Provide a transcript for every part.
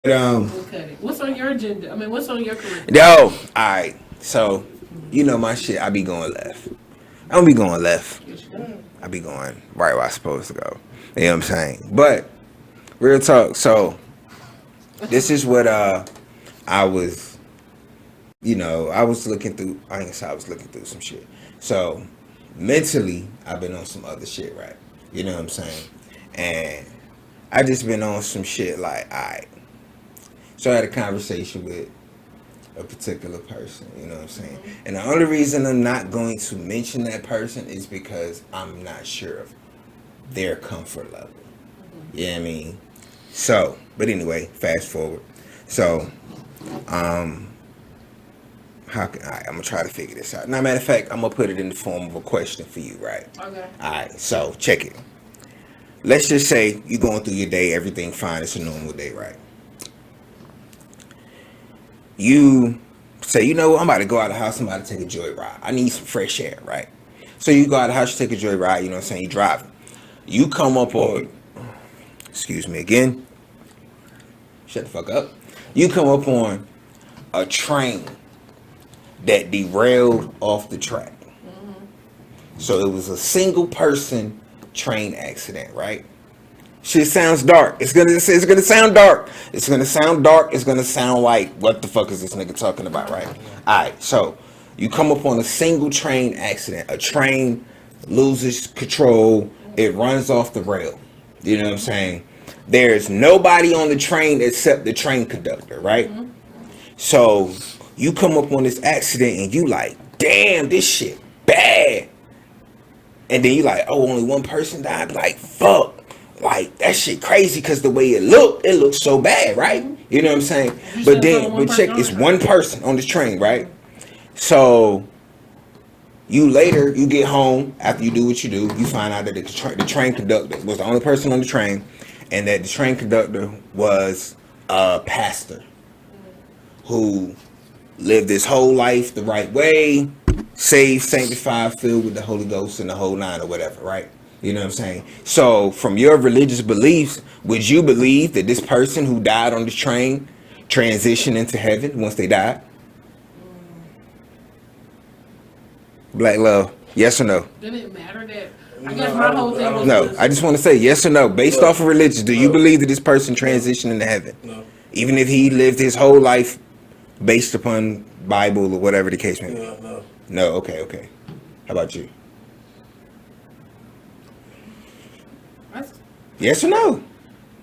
Okay. What's on your agenda? I mean, what's on your curriculum? Yo, alright. So, you know my shit, I be going left. I don't be going left. Yes, you do. I be going right where I supposed to go. You know what I'm saying? But real talk, so this is what I was I was looking through I ain't gonna say I was looking through some shit. So mentally I've been on some other shit, right? You know what I'm saying? And I just been on some shit like alright. So I had a conversation with a particular person, you know what I'm saying? And the only reason I'm not going to mention that person is because I'm not sure of their comfort level. You know what I mean? So, but anyway, fast forward. So, how can I'm gonna try to figure this out. Now, matter of fact, I'm gonna put it in the form of a question for you, right? Okay. All right. So, check it. Let's just say you're going through your day, everything fine. It's a normal day, right? You say, you know what, I'm about to go out of the house, I'm about to take a joyride. I need some fresh air, right? So you go out of the house, you take a joyride, you know what I'm saying? You driving. You come up on, excuse me again, shut the fuck up. You come up on a train that derailed off the track. So it was a single person train accident, right? Shit sounds dark. It's gonna sound dark. It's gonna sound dark. It's gonna sound like what the fuck is this nigga talking about, right? Alright, so you come upon a single train accident. A train loses control. It runs off the rail. You know what I'm saying? There's nobody on the train except the train conductor, right? So you come up on this accident and you like, damn, this shit bad. And then you like, oh, only one person died. Like, fuck. Like, that shit crazy because the way it looked so bad, right? You know what I'm saying? You But said it's only then, one but check, person on it's the one train. person on this train, right? So you get home after you do what you do, you find out that the train conductor was the only person on the train, and that the train conductor was a pastor who lived his whole life the right way, saved, sanctified, filled with the Holy Ghost and the whole nine or whatever, right? You know what I'm saying? So, from your religious beliefs, would you believe that this person who died on this train transitioned into heaven once they died? Black love, yes or no? Didn't it matter that? I guess my whole thing was No, I just want to say yes or no. Based off of religion, do you No. believe that this person transitioned into heaven? No. Even if he lived his whole life based upon Bible or whatever the case may be? No, no. No, okay. How about you? That's- Yes or no?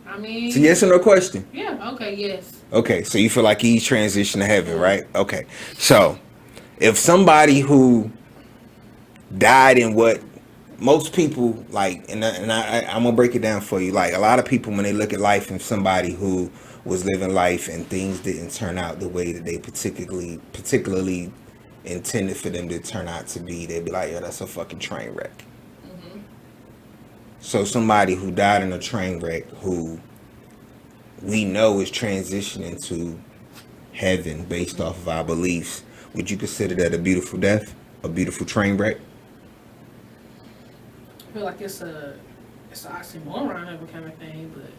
I mean, It's a yes or no question. yeah. Okay. Yes. Okay, so you feel like he's transitioned to heaven, right? Okay. So, if somebody who died in what most people like, I'm gonna break it down for you. Like a lot of people, when they look at life and somebody who was living life and things didn't turn out the way that they particularly intended for them to turn out to be, they'd be like, "Yo, that's a fucking train wreck." So somebody who died in a train wreck, who we know is transitioning to heaven based off of our beliefs, would you consider that a beautiful death, a beautiful train wreck? I feel like it's an oxymoron of a kind of thing, but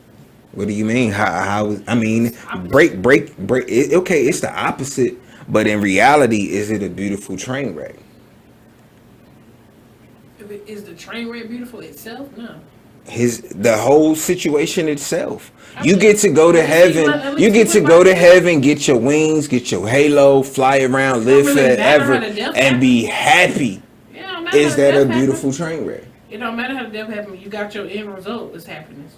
What do you mean? I mean, break. Okay, it's the opposite, but in reality, is it a beautiful train wreck? if it, is the train wreck beautiful itself? No. The whole situation itself. I You mean, get to go to at least heaven. at least You get to went go by to itself. heaven, get your wings, get your halo, fly around, It live don't really matter forever, how the death and be happened. happy. It don't matter Is how the that a death beautiful happened. train wreck? It don't matter how the death happened. You got your end result is happiness.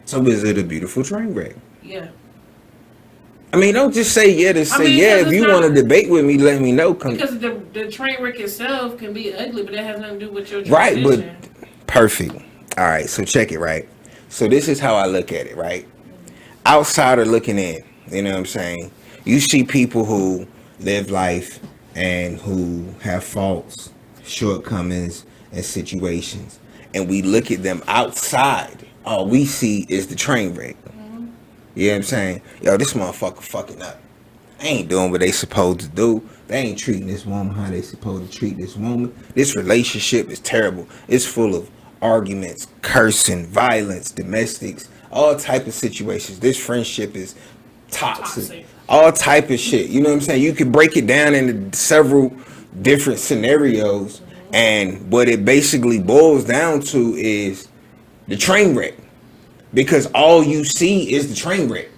So is it a beautiful train wreck? Yeah. I mean, don't just say yeah to say mean, yeah. because If it's you not- want to debate with me, let me know. Because the train wreck itself can be ugly, but that has nothing to do with your Right, but transition. perfect. All right, so check it, right? So this is how I look at it, right? Outsider looking in, you know what I'm saying? You see people who live life and who have faults, shortcomings, and situations, and we look at them outside. All we see is the train wreck. You know what I'm saying? Yo, this motherfucker fucking up. They ain't doing what they supposed to do. They ain't treating this woman how they supposed to treat this woman. This relationship is terrible. It's full of arguments, cursing, violence, domestics, all type of situations. This friendship is toxic, all type of shit. You know what I'm saying? You could break it down into several different scenarios, and what it basically boils down to is the train wreck, because all you see is the train wreck.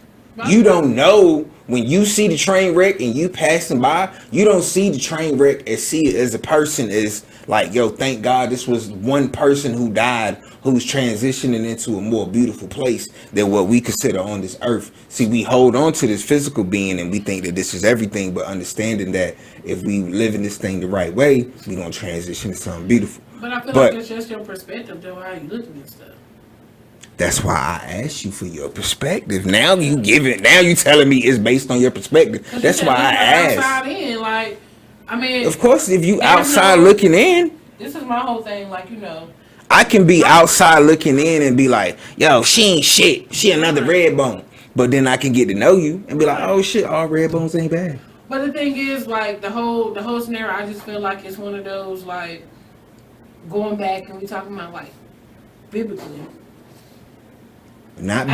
You don't know when you see the train wreck and you passing by, you don't see the train wreck and see it as a person is like, yo, thank God this was one person who died who's transitioning into a more beautiful place than what we consider on this earth. See, we hold on to this physical being and we think that this is everything, but understanding that if we live in this thing the right way, we're going to transition to something beautiful. But I feel like it's just your perspective, though, how you looking at stuff. That's why I asked you for your perspective. Now you give it. Now you telling me it's based on your perspective. That's why I asked. Outside in, like, I mean, of course, if you outside looking in, this is my whole thing. Like, I can be outside looking in and be like, yo, she ain't shit. She another red bone. But then I can get to know you and be like, oh shit, all red bones ain't bad. But the thing is, like, the whole scenario, I just feel like it's one of those, like, going back and we talking about, like, biblically. Not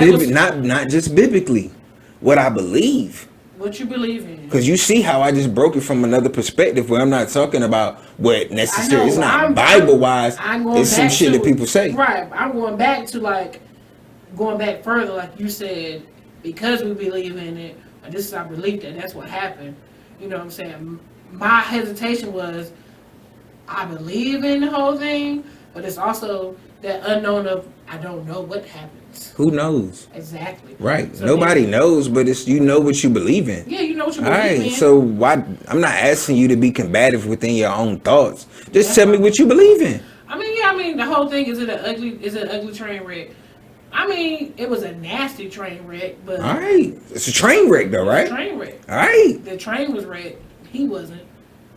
just biblically. What I believe. What you believe in. Because you see how I just broke it from another perspective where I'm not talking about what necessary. It's not Bible-wise. It's some shit that people say. Right. I'm going back to, like, going back further, like you said, because we believe in it, or this is our belief that that's what happened. You know what I'm saying? My hesitation was, I believe in the whole thing, but it's also that unknown of, I don't know what happens. Who knows? Exactly. Right. So nobody knows, but it's you know what you believe in. Yeah, you know what you believe in. All right. So why? I'm not asking you to be combative within your own thoughts. Just tell me what you believe in. I mean, the whole thing is an ugly train wreck. I mean, it was a nasty train wreck, but all right, it's a train wreck though, right? Train wreck. All right. The train was wrecked. He wasn't.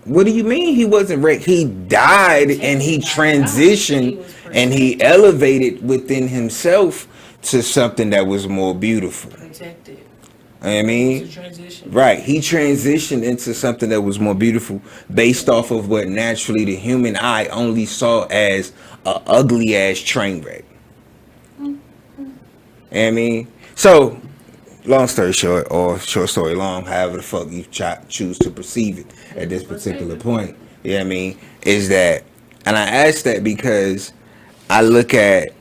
What do you mean he wasn't wrecked? He died and he transitioned and he elevated within himself to something that was more beautiful. Protected. I mean, right. He transitioned into something that was more beautiful based off of what naturally the human eye only saw as a ugly ass train wreck. I mean, so long story short, or short story long, however the fuck you choose to perceive it at this particular point, you know what I mean, is that, and I ask that because I look at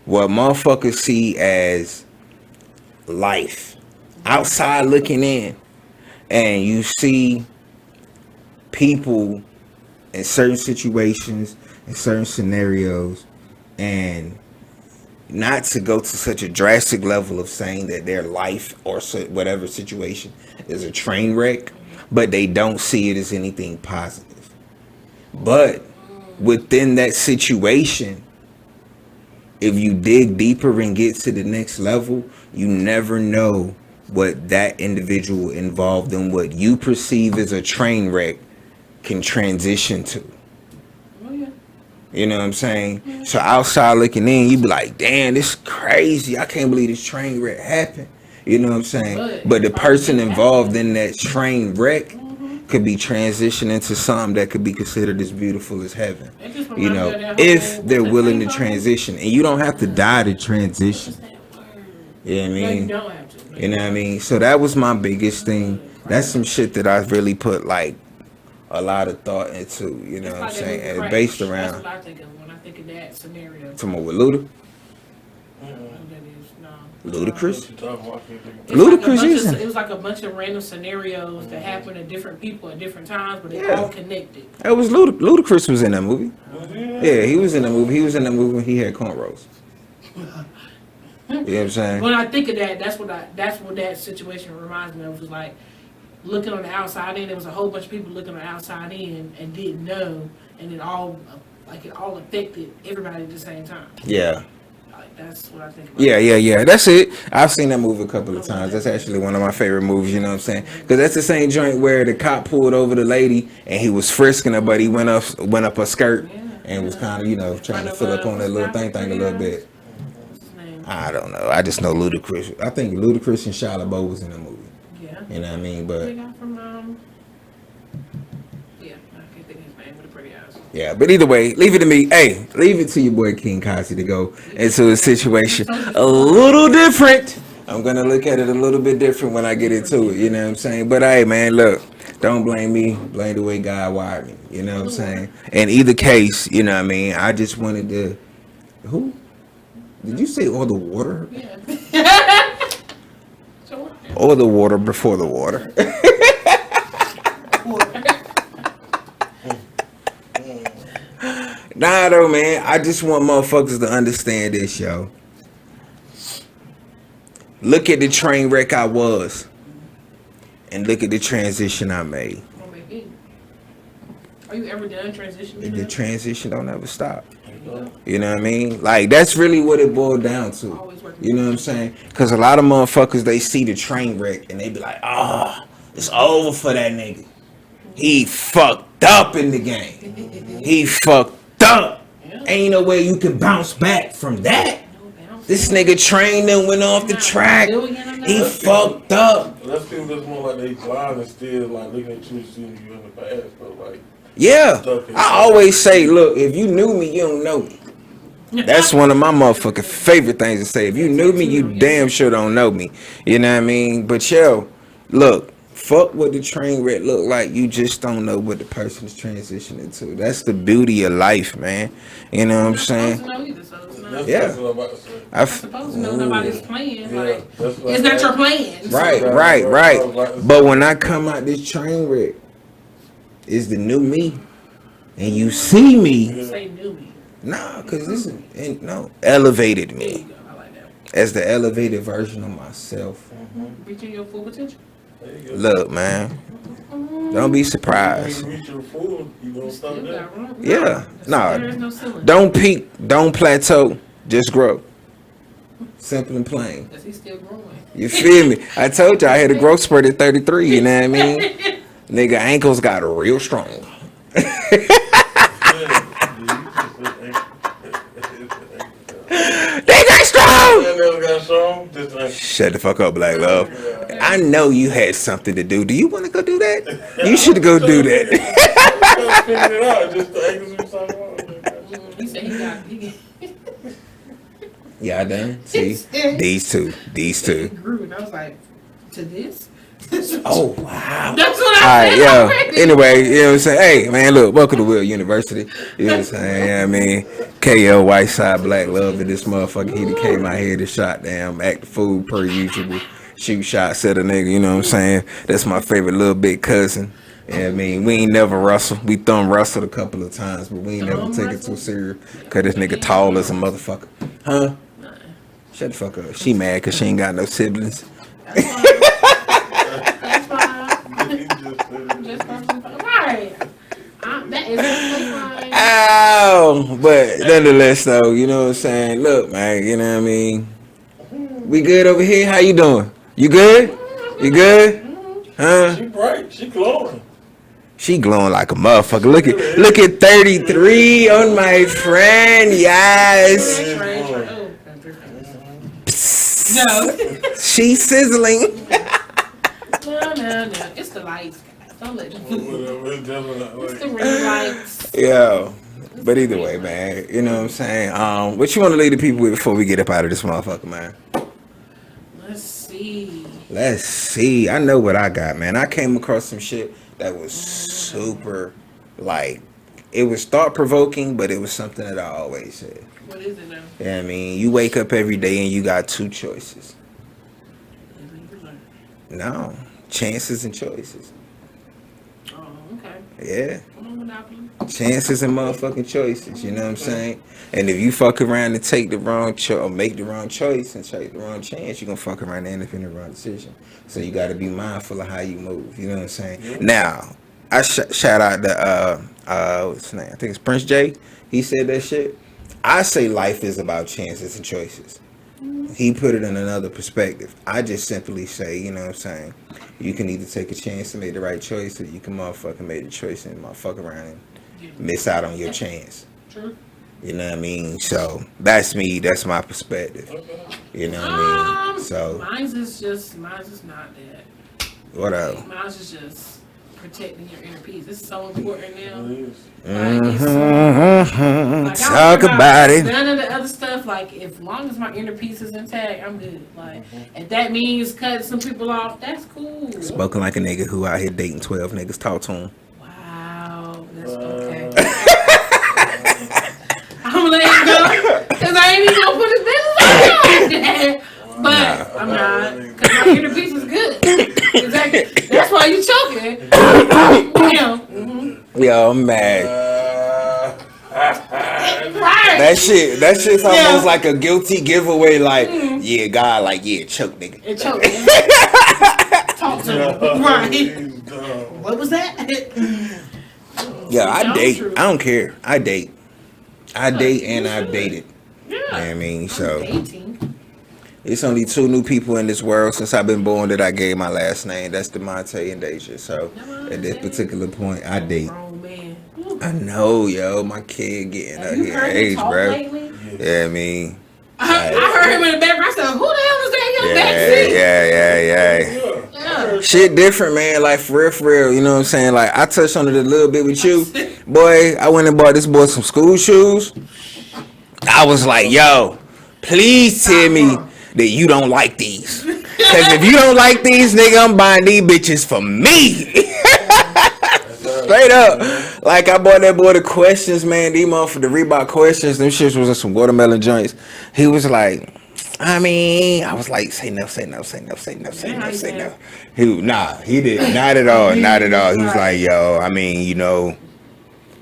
what motherfuckers see as life outside looking in, and you see people in certain situations, in certain scenarios, and not to go to such a drastic level of saying that their life or whatever situation is a train wreck, but they don't see it as anything positive. But within that situation, if you dig deeper and get to the next level, you never know what that individual involved in what you perceive as a train wreck can transition to. You know what I'm saying? So outside looking in, you be like, damn, this is crazy. I can't believe this train wreck happened. You know what I'm saying? But the person involved in that train wreck could be transitioning to something that could be considered as beautiful as heaven. You know, if they're willing to transition. And you don't have to die to transition. You know what I mean? You know what I mean? So that was my biggest thing. That's some shit that I really put like a lot of thought into, you know what I'm saying? And based around. That's what I think of when I think of that scenario. From with Luda? Ludacris? It was like a bunch of random scenarios that happened to different people at different times, but they all connected. It was Ludacris was in that movie. Yeah, he was in the movie. He was in the movie when he had cornrows. You know what I'm saying? When I think of that, that's what that situation reminds me of. It was like looking on the outside in. There was a whole bunch of people looking on the outside in and didn't know, and it all affected everybody at the same time. Yeah. That's what I think about. Yeah. That's it. I've seen that movie a couple of times. That's actually one of my favorite movies, you know what I'm saying? Because that's the same joint where the cop pulled over the lady and he was frisking her, but he went up her skirt and was kind of, you know, trying to fill up on that little thing a little bit. I don't know. I just know Ludacris. I think Ludacris and Shia LaBeouf was in the movie. Yeah. You know what I mean? But yeah, but either way, leave it to me. Hey, leave it to your boy King Kozzie to go into a situation a little different. I'm gonna look at it a little bit different when I get into it. You know what I'm saying? But hey, man, look, don't blame me. Blame the way God wired me. You know what I'm saying? In either case, you know what I mean. I just wanted to. Who? Did you say all the water? Yeah. Sure. Or the water before the water? Nah, though, man. I just want motherfuckers to understand this, yo. Look at the train wreck I was, and look at the transition I made. Are you ever done transitioning? The transition don't ever stop. You know what I mean? Like, that's really what it boiled down to. You know what I'm saying? Because a lot of motherfuckers, they see the train wreck and they be like, oh, it's over for that nigga. He fucked up in the game. He fucked up. Ain't no way you can bounce back from that. This nigga trained and went off the track. He fucked up. Let's people that's more like they blind and still like looking at you, seeing you in the past, but like. Yeah, I always say, look, if you knew me, you don't know me. That's one of my motherfucking favorite things to say. If you knew me, you damn sure don't know me. You know what I mean? But yo, look, fuck what the train wreck look like. You just don't know what the person is transitioning to. That's the beauty of life, man. You know what I'm saying? Yeah. I'm supposed to know nobody's playing. Like, it's not your plan. Right. But when I come out this train wreck, it's the new me, and you see me. Say new me. Nah, cause this is elevated me. I like that. As the elevated version of myself. Reaching your full potential. Look, man, don't be surprised. When you reach your full, you gonna stop there. Yeah, There is no ceiling. don't peak, don't plateau, just grow. Simple and plain. Cause he's still growing. You feel me? I told you I had a growth spurt at 33. You know what I mean? Nigga, ankles got real strong. They got strong. Shut the fuck up, Black Love. I know you had something to do. Do you want to go do that? You should go do that. He said he got. Yeah, I done. See, these two. He grew, and I was like, to this. Oh wow. That's what All I right, said. yo. Already. Anyway, you know what I'm saying? Hey, man, look, welcome to University. You know what I'm saying? Yeah, I mean, KL, WhiteSide, Black Love, and this motherfucker, he that came out here to shot down, act the fool per usual. Shoot shots at a nigga, you know what I'm saying? That's my favorite little big cousin. Yeah, I mean, we ain't never wrestled. We thumb wrestled a couple of times, but we ain't never take it too serious. Cause this nigga tall as a motherfucker. Huh? Shut the fuck up. She mad cause she ain't got no siblings. That's fine. Just right. That is fine. Ow! But nonetheless, though, you know what I'm saying? Look, man, you know what I mean? We good over here? How you doing? You good? You good? Huh? She bright. She glowing. She glowing like a motherfucker. Look at 33 on my friend. Yes. No. She's sizzling. No. It's the lights. Don't let them. It's the It's ring lights. Yeah. But either way, man, you know what I'm saying? What you want to leave the people with before we get up out of this motherfucker, man? Let's see. I know what I got, man. I came across some shit that was super, like, it was thought-provoking, but it was something that I always said. What is it now? Yeah, I mean, you wake up every day and you got two choices. No, chances and choices. Oh, okay. Yeah. Come on, Monopoly. Chances and motherfucking choices, you know what I'm saying? And if you fuck around and take the wrong or make the wrong choice and take the wrong chance, you're gonna fuck around and end up in the wrong decision. So you gotta be mindful of how you move, you know what I'm saying? Yeah. Now, I shout out to what's his name? I think it's Prince J. He said that shit. I say life is about chances and choices. He put it in another perspective. I just simply say, you know what I'm saying? You can either take a chance and make the right choice, or you can motherfucking make the choice and motherfuck around and miss out on your chance. True. You know what I mean? So that's me. That's my perspective. You know what I mean? So mine's is not that. What else? Mine's is just protecting your inner peace. It's so important now. It is. Like, Talk about it. None of the other stuff. Like, as long as my inner peace is intact, I'm good. Like, if that means cutting some people off, that's cool. Spoken like a nigga who out here dating 12 niggas. Talk to him. Wow, that's okay. I'm gonna let it go because I ain't even gonna put his business on. But I'm not, because my inner peace is good. Exactly. That's why you choking. Yo, I'm mad. Right. That shit's almost like a guilty giveaway. Like, yeah, God, like, yeah, choke, nigga. It choked. Talk to him. Right. What was that? Yeah, I date. True. I don't care. I date. I date and I've dated. Yeah. You know what I mean? So Dating. it's only 2 new people in this world since I've been born that I gave my last name. That's DeMonte and Deja. So at this particular point, I date. Grown man. I know, yo, my kid getting up Have you here heard him age, talk bro. lately? Yeah, I mean, I heard him in the background. I said, "Who the hell is that in your backseat?" yeah. Shit different, man. Like for real. You know what I'm saying? Like I touched on it a little bit with you, boy. I went and bought this boy some school shoes. I was like, yo, please tell me that you don't like these. Cause if you don't like these, nigga, I'm buying these bitches for me. Straight up. Like I bought that boy the questions, man. These motherfuckers, the Reebok questions, them shits was in some watermelon joints. He was like, I mean, I was like, say no. He did not at all. He was like, yo, I mean, you know,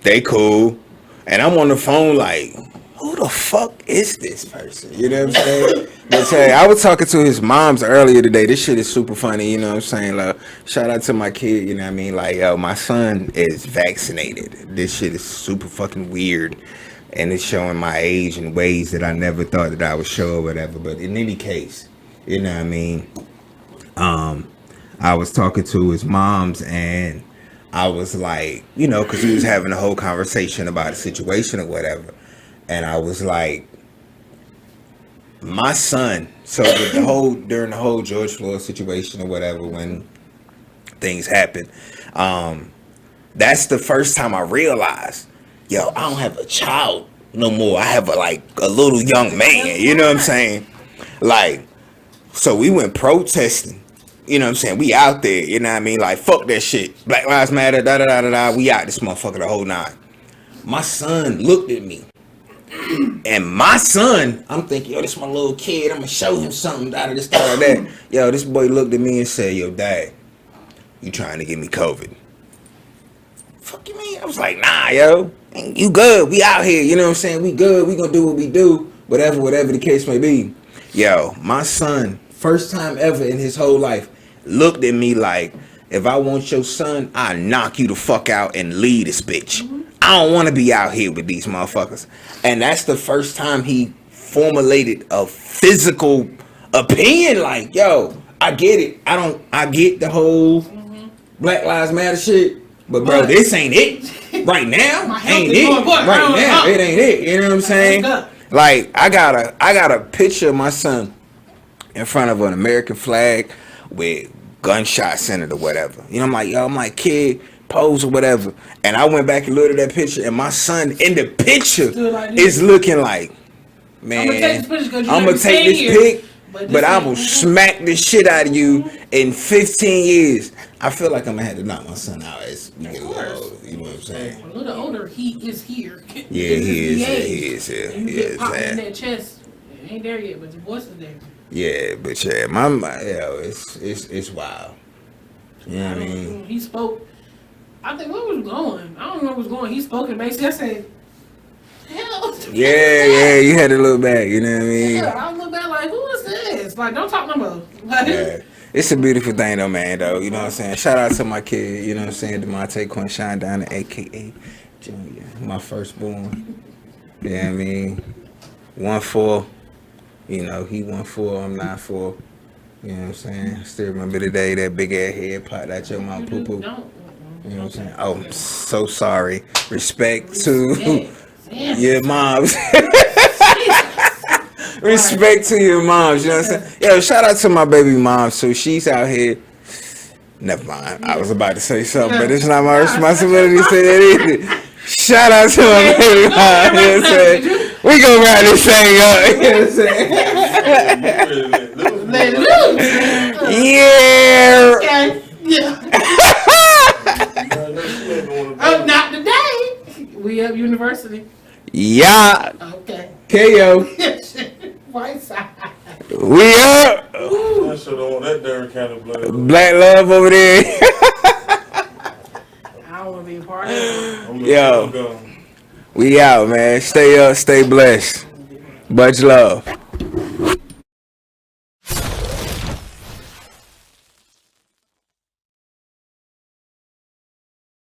they cool. And I'm on the phone like, who the fuck is this person? You know what I'm saying? But hey, I was talking to his moms earlier today. This shit is super funny, you know what I'm saying? Like, shout out to my kid, you know what I mean? Like, yo, my son is vaccinated. This shit is super fucking weird. And it's showing my age in ways that I never thought that I would show or whatever. But in any case, you know what I mean? I was talking to his moms and I was like, you know, because we was having a whole conversation about a situation or whatever. And I was like, my son, so with during the whole George Floyd situation or whatever, when things happen, that's the first time I realized, yo, I don't have a child no more. I have a little young man, you know what I'm saying? Like, so we went protesting, you know what I'm saying? We out there, you know what I mean? Like, fuck that shit. Black Lives Matter, da-da-da-da-da. We out this motherfucker the whole 9. My son looked at me. And my son, I'm thinking, yo, this my little kid. I'm gonna show him something out of this, out of that. Yo, this boy looked at me and said, yo, Dad, you trying to get me COVID? Fuck you mean? I was like, nah, yo, you good. We out here, you know what I'm saying? We good. We gonna do what we do. Whatever the case may be. Yo, my son, first time ever in his whole life, looked at me like, if I want your son, I knock you the fuck out and leave this bitch. I don't want to be out here with these motherfuckers. And that's the first time he formulated a physical opinion. Like, yo, I get it. I get the whole Black Lives Matter shit. But bro, this ain't it. Right now, ain't it. Right now, it ain't it. You know what I'm saying? Like, I got a picture of my son in front of an American flag with gunshots in it or whatever. You know, I'm like, yo, I'm like, kid, pose or whatever. And I went back and looked at that picture, and my son in the picture is looking like, man, I'm gonna take this pic, but I will smack this shit out of you in 15 years. I feel like I'm gonna have to knock my son out as you get a little older. You know what I'm saying? A little older, he is here. Yeah, he is here. And you get popped in that chest. It ain't there yet, but your voice is there. Yeah, but yeah, it's wild. You know what I mean? He spoke. I think where was going? I don't know where was going. He spoke and basically I said, hell. Yeah, you had to look back, you know what I mean? Yeah, I look back like, who is this? Like, don't talk no more. Like, yeah. It's a beautiful thing though, man, though. You know what I'm saying? Shout out to my kid, you know what I'm saying? DeMonte Quinshine down at AKA Junior, my firstborn. You know what I mean? 1-4. You know, he 1-4, I'm 9-4. You know what I'm saying? I still remember the day that big ass head popped out your mouth, poo poo. You know what I'm saying? Oh, I'm so sorry. Respect to your moms. Respect to your moms, you know what I'm saying? Yo, shout out to my baby mom. So she's out here Never mind. I was about to say something, but it's not my responsibility to say that either. Shout out to my baby mom. You know what I'm saying? We gonna wrap this thing up. You know what I'm saying? Let loose. Yeah. Okay. Yeah. Oh, not today. We Up University. Yeah. Okay. KO. WhiteSide. We up. I should have want that darn kind of blood. Black love over there. I don't want to be a part of it. Yo. We out, man. Stay up. Stay blessed. Much love.